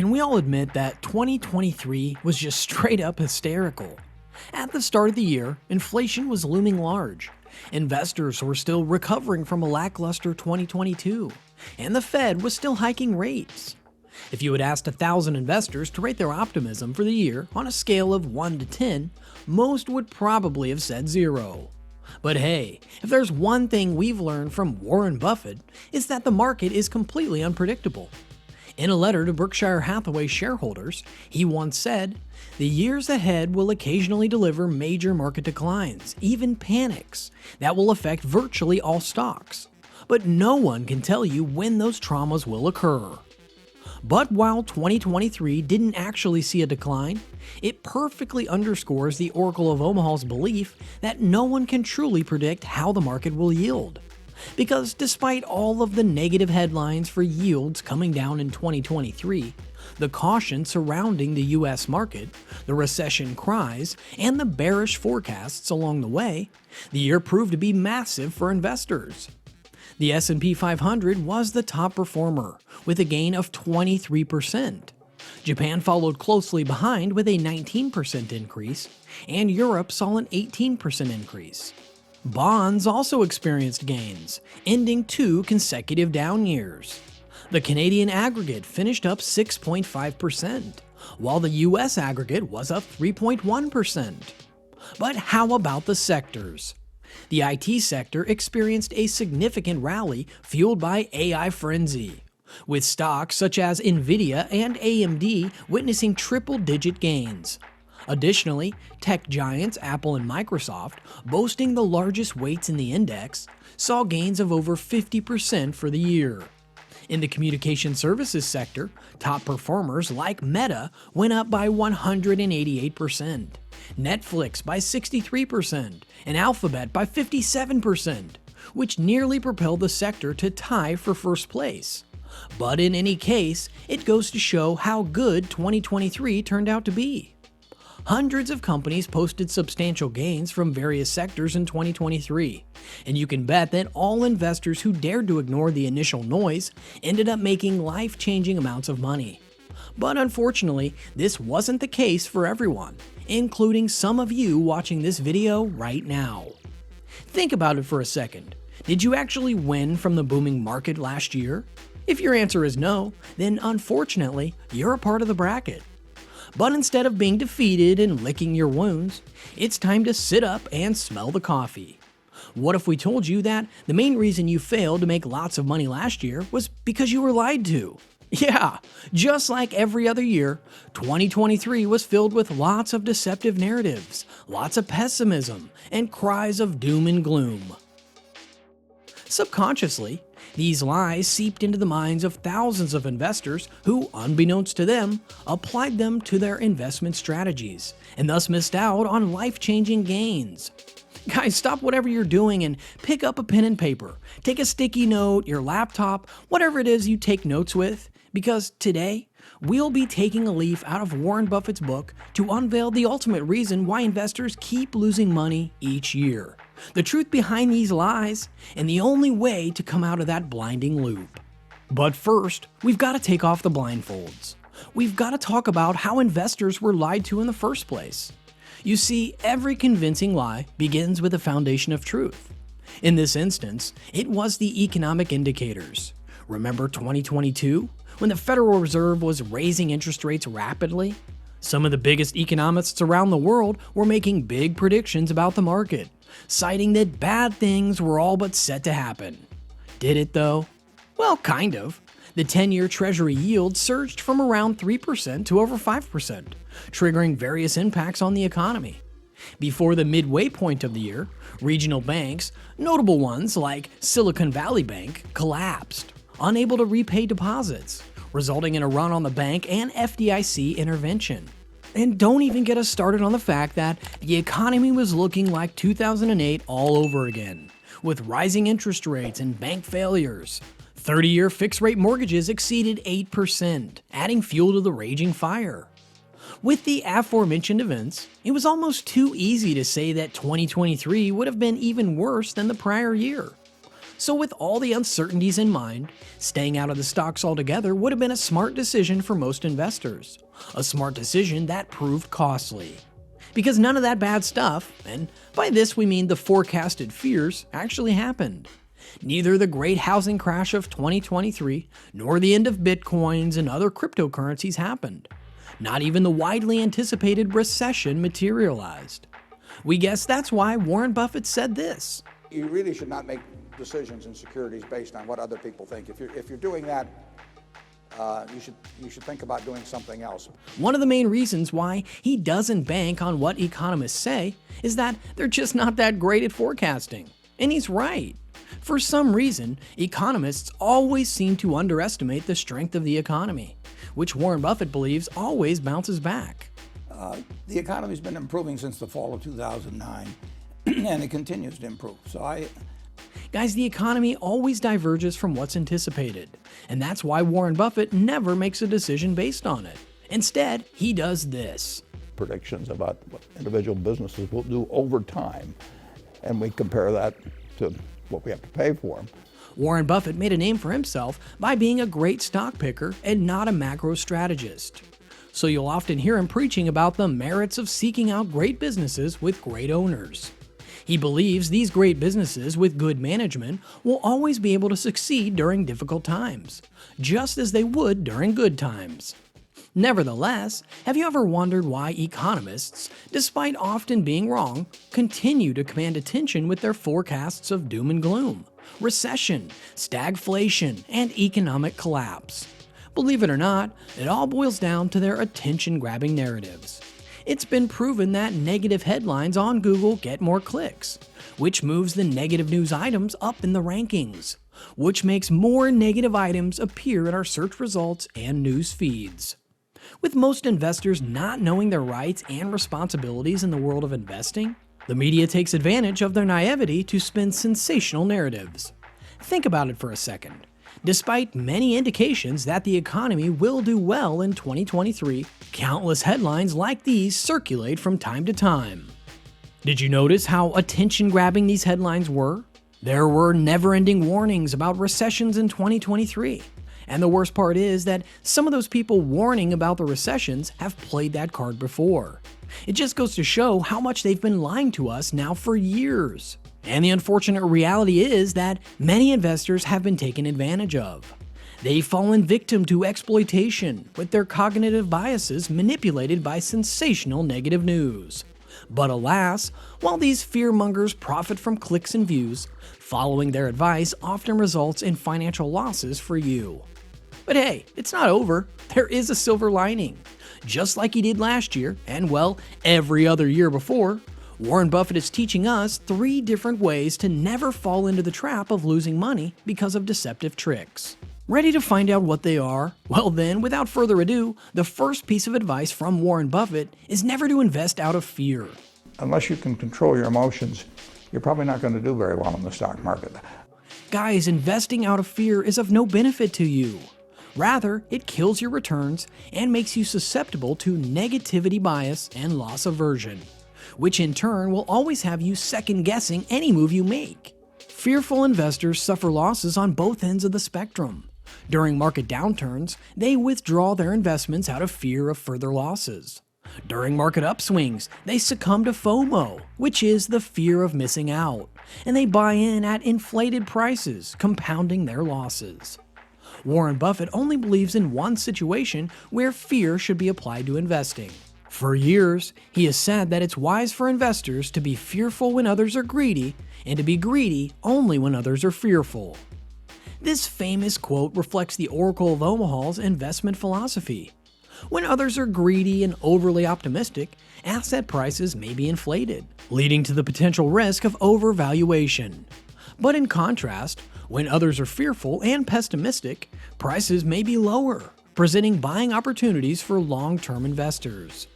can we all admit that 2023 was just straight up hysterical? At the start of the year, inflation was looming large. Investors were still recovering from a lackluster 2022, and the Fed was still hiking rates. If you had asked 1,000 investors to rate their optimism for the year on a scale of 1 to 10, most would probably have said 0. But hey, if there's one thing we've learned from Warren Buffett, it's that the market is completely unpredictable. In a letter to Berkshire Hathaway shareholders, he once said, "The years ahead will occasionally deliver major market declines, even panics, that will affect virtually all stocks. But no one can tell you when those traumas will occur." But while 2023 didn't actually see a decline, it perfectly underscores the Oracle of Omaha's belief that no one can truly predict how the market will yield. Because despite all of the negative headlines for yields coming down in 2023, the caution surrounding the US market, the recession cries, and the bearish forecasts along the way, the year proved to be massive for investors. The S&P 500 was the top performer, with a gain of 23%. Japan followed closely behind with a 19% increase, and Europe saw an 18% increase. Bonds also experienced gains, ending 2 consecutive down years. The Canadian aggregate finished up 6.5%, while the US aggregate was up 3.1%. But how about the sectors? The IT sector experienced a significant rally fueled by AI frenzy, with stocks such as Nvidia and AMD witnessing triple-digit gains. Additionally, tech giants Apple and Microsoft, boasting the largest weights in the index, saw gains of over 50% for the year. In the communication services sector, top performers like Meta went up by 188%, Netflix by 63%, and Alphabet by 57%, which nearly propelled the sector to tie for first place. But in any case, it goes to show how good 2023 turned out to be. Hundreds of companies posted substantial gains from various sectors in 2023, and you can bet that all investors who dared to ignore the initial noise ended up making life-changing amounts of money. But unfortunately, this wasn't the case for everyone, including some of you watching this video right now. Think about it for a second. Did you actually win from the booming market last year? If your answer is no, then unfortunately, you're a part of the bracket. But instead of being defeated and licking your wounds, it's time to sit up and smell the coffee. What if we told you that the main reason you failed to make lots of money last year was because you were lied to? Yeah, just like every other year, 2023 was filled with lots of deceptive narratives, lots of pessimism, and cries of doom and gloom. Subconsciously, these lies seeped into the minds of thousands of investors who, unbeknownst to them, applied them to their investment strategies, and thus missed out on life-changing gains. Guys, stop whatever you're doing and pick up a pen and paper. Take a sticky note, your laptop, whatever it is you take notes with, because today, we'll be taking a leaf out of Warren Buffett's book to unveil the ultimate reason why investors keep losing money each year. The truth behind these lies, and the only way to come out of that blinding loop. But first, we've got to take off the blindfolds. We've got to talk about how investors were lied to in the first place. You see, every convincing lie begins with a foundation of truth. In this instance, it was the economic indicators. Remember 2022, when the Federal Reserve was raising interest rates rapidly? Some of the biggest economists around the world were making big predictions about the market, citing that bad things were all but set to happen. Did it though? Well, kind of. The 10-year Treasury yield surged from around 3% to over 5%, triggering various impacts on the economy. Before the midway point of the year, regional banks, notable ones like Silicon Valley Bank, collapsed, unable to repay deposits, resulting in a run on the bank and FDIC intervention. And don't even get us started on the fact that the economy was looking like 2008 all over again, with rising interest rates and bank failures. 30-year fixed-rate mortgages exceeded 8%, adding fuel to the raging fire. With the aforementioned events, it was almost too easy to say that 2023 would have been even worse than the prior year. So with all the uncertainties in mind, staying out of the stocks altogether would have been a smart decision for most investors. A smart decision that proved costly. Because none of that bad stuff, and by this we mean the forecasted fears, actually happened. Neither the great housing crash of 2023 nor the end of bitcoins and other cryptocurrencies happened. Not even the widely anticipated recession materialized. We guess that's why Warren Buffett said this. You really should not make decisions in securities based on what other people think. If you're doing that, you should think about doing something else. One of the main reasons why he doesn't bank on what economists say is that they're just not that great at forecasting. And he's right. For some reason, economists always seem to underestimate the strength of the economy, which Warren Buffett believes always bounces back. The economy's been improving since the fall of 2009, and it continues to improve. Guys, the economy always diverges from what's anticipated, and that's why Warren Buffett never makes a decision based on it. Instead, he does this. Predictions about what individual businesses will do over time, and we compare that to what we have to pay for them. Warren Buffett made a name for himself by being a great stock picker and not a macro strategist. So you'll often hear him preaching about the merits of seeking out great businesses with great owners. He believes these great businesses with good management will always be able to succeed during difficult times, just as they would during good times. Nevertheless, have you ever wondered why economists, despite often being wrong, continue to command attention with their forecasts of doom and gloom, recession, stagflation, and economic collapse? Believe it or not, it all boils down to their attention-grabbing narratives. It's been proven that negative headlines on Google get more clicks, which moves the negative news items up in the rankings, which makes more negative items appear in our search results and news feeds. With most investors not knowing their rights and responsibilities in the world of investing, the media takes advantage of their naivety to spin sensational narratives. Think about it for a second. Despite many indications that the economy will do well in 2023, countless headlines like these circulate from time to time. Did you notice how attention-grabbing these headlines were? There were never-ending warnings about recessions in 2023. And the worst part is that some of those people warning about the recessions have played that card before. It just goes to show how much they've been lying to us now for years. And the unfortunate reality is that many investors have been taken advantage of. They've fallen victim to exploitation, with their cognitive biases manipulated by sensational negative news. But alas, while these fearmongers profit from clicks and views, following their advice often results in financial losses for you. But hey, it's not over. There is a silver lining. Just like he did last year, and well, every other year before, Warren Buffett is teaching us 3 different ways to never fall into the trap of losing money because of deceptive tricks. Ready to find out what they are? Well then, without further ado, the first piece of advice from Warren Buffett is never to invest out of fear. Unless you can control your emotions, you're probably not going to do very well in the stock market. Guys, investing out of fear is of no benefit to you. Rather, it kills your returns and makes you susceptible to negativity bias and loss aversion, which in turn will always have you second-guessing any move you make. Fearful investors suffer losses on both ends of the spectrum. During market downturns, they withdraw their investments out of fear of further losses. During market upswings, they succumb to FOMO, which is the fear of missing out, and they buy in at inflated prices, compounding their losses. Warren Buffett only believes in one situation where fear should be applied to investing. For years, he has said that it's wise for investors to be fearful when others are greedy and to be greedy only when others are fearful. This famous quote reflects the Oracle of Omaha's investment philosophy. When others are greedy and overly optimistic, asset prices may be inflated, leading to the potential risk of overvaluation. But in contrast, when others are fearful and pessimistic, prices may be lower, presenting buying opportunities for long-term investors.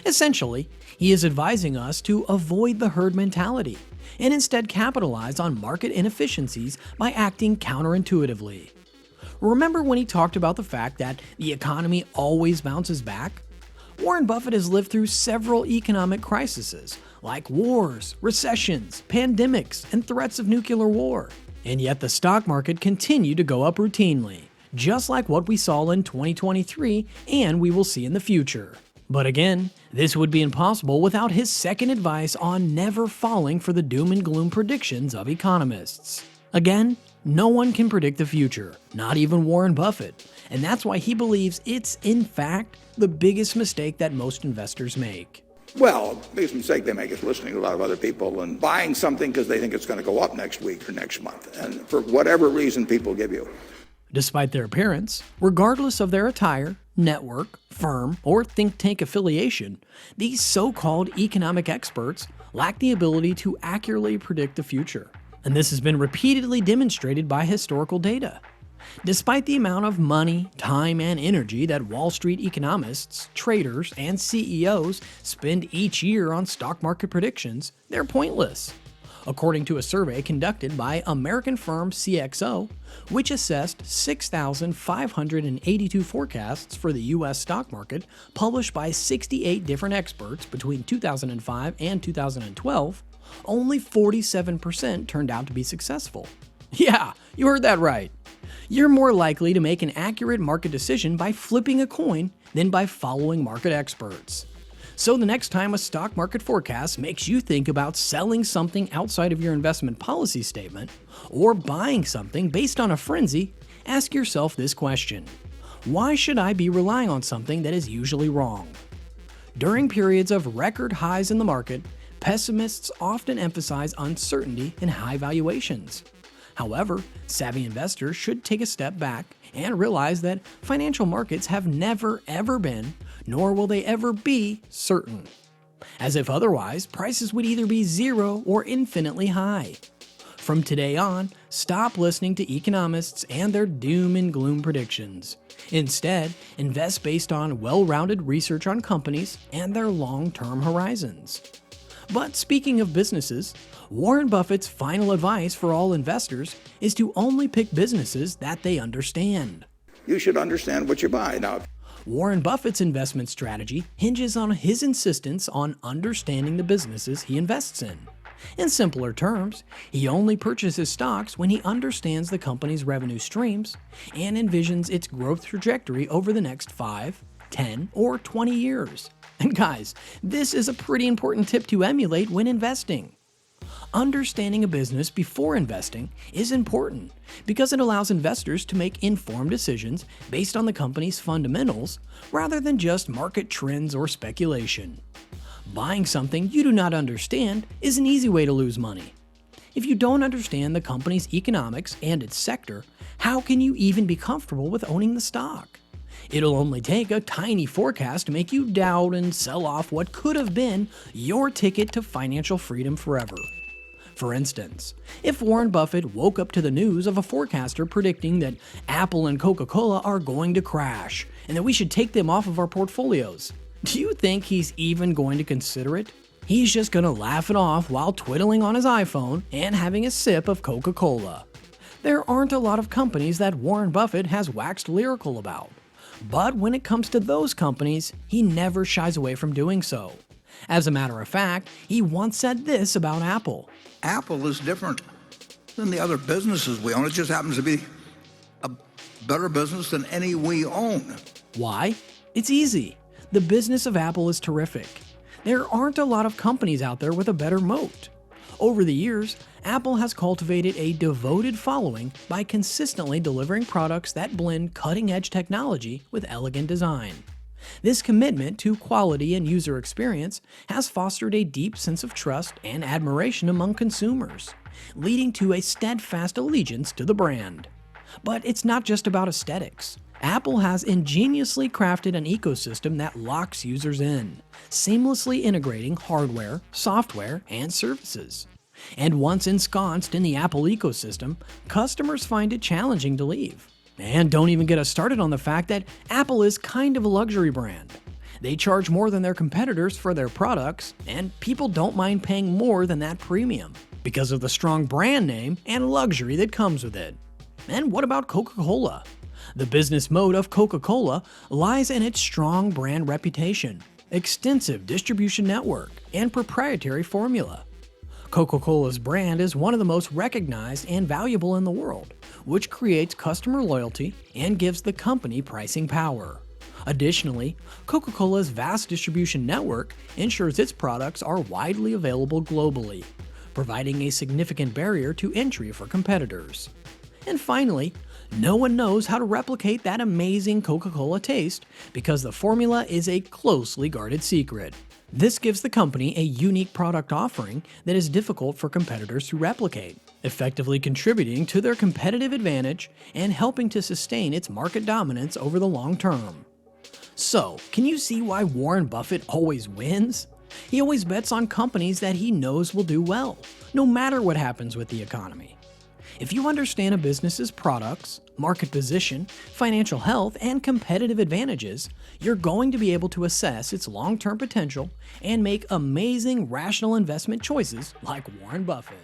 Essentially, he is advising us to avoid the herd mentality and instead capitalize on market inefficiencies by acting counterintuitively. Remember when he talked about the fact that the economy always bounces back? Warren Buffett has lived through several economic crises, like wars, recessions, pandemics, and threats of nuclear war. And yet the stock market continued to go up routinely, just like what we saw in 2023 and we will see in the future. But again, this would be impossible without his second advice on never falling for the doom and gloom predictions of economists. Again, no one can predict the future, not even Warren Buffett, and that's why he believes it's, in fact, the biggest mistake that most investors make. Well, the biggest mistake they make is listening to a lot of other people and buying something because they think it's going to go up next week or next month, and for whatever reason people give you. Despite their appearance, regardless of their attire, network, firm, or think tank affiliation, these so-called economic experts lack the ability to accurately predict the future. And this has been repeatedly demonstrated by historical data. Despite the amount of money, time, and energy that Wall Street economists, traders, and CEOs spend each year on stock market predictions, they're pointless. According to a survey conducted by American firm CXO, which assessed 6,582 forecasts for the U.S. stock market published by 68 different experts between 2005 and 2012, only 47% turned out to be successful. Yeah, you heard that right. You're more likely to make an accurate market decision by flipping a coin than by following market experts. So the next time a stock market forecast makes you think about selling something outside of your investment policy statement or buying something based on a frenzy, ask yourself this question: why should I be relying on something that is usually wrong? During periods of record highs in the market, pessimists often emphasize uncertainty and high valuations. However, savvy investors should take a step back and realize that financial markets have never ever been, nor will they ever be, certain. As if otherwise, prices would either be zero or infinitely high. From today on, stop listening to economists and their doom and gloom predictions. Instead, invest based on well-rounded research on companies and their long-term horizons. But speaking of businesses, Warren Buffett's final advice for all investors is to only pick businesses that they understand. You should understand what you buy. Now, Warren Buffett's investment strategy hinges on his insistence on understanding the businesses he invests in. In simpler terms, he only purchases stocks when he understands the company's revenue streams and envisions its growth trajectory over the next 5, 10, or 20 years. And guys, this is a pretty important tip to emulate when investing. Understanding a business before investing is important because it allows investors to make informed decisions based on the company's fundamentals rather than just market trends or speculation. Buying something you do not understand is an easy way to lose money. If you don't understand the company's economics and its sector, how can you even be comfortable with owning the stock? It'll only take a tiny forecast to make you doubt and sell off what could have been your ticket to financial freedom forever. For instance, if Warren Buffett woke up to the news of a forecaster predicting that Apple and Coca-Cola are going to crash and that we should take them off of our portfolios, do you think he's even going to consider it? He's just going to laugh it off while twiddling on his iPhone and having a sip of Coca-Cola. There aren't a lot of companies that Warren Buffett has waxed lyrical about. But when it comes to those companies, he never shies away from doing so. As a matter of fact, he once said this about Apple. Apple is different than the other businesses we own. It just happens to be a better business than any we own. Why? It's easy. The business of Apple is terrific. There aren't a lot of companies out there with a better moat. Over the years, Apple has cultivated a devoted following by consistently delivering products that blend cutting-edge technology with elegant design. This commitment to quality and user experience has fostered a deep sense of trust and admiration among consumers, leading to a steadfast allegiance to the brand. But it's not just about aesthetics. Apple has ingeniously crafted an ecosystem that locks users in, seamlessly integrating hardware, software, and services. And once ensconced in the Apple ecosystem, customers find it challenging to leave. And don't even get us started on the fact that Apple is kind of a luxury brand. They charge more than their competitors for their products, and people don't mind paying more than that premium because of the strong brand name and luxury that comes with it. And what about Coca-Cola? The business mode of Coca-Cola lies in its strong brand reputation, extensive distribution network, and proprietary formula. Coca-Cola's brand is one of the most recognized and valuable in the world, which creates customer loyalty and gives the company pricing power. Additionally, Coca-Cola's vast distribution network ensures its products are widely available globally, providing a significant barrier to entry for competitors. And finally, no one knows how to replicate that amazing Coca-Cola taste because the formula is a closely guarded secret. This gives the company a unique product offering that is difficult for competitors to replicate, effectively contributing to their competitive advantage and helping to sustain its market dominance over the long term. So, can you see why Warren Buffett always wins? He always bets on companies that he knows will do well, no matter what happens with the economy. If you understand a business's products, market position, financial health, and competitive advantages, you're going to be able to assess its long-term potential and make amazing rational investment choices like Warren Buffett.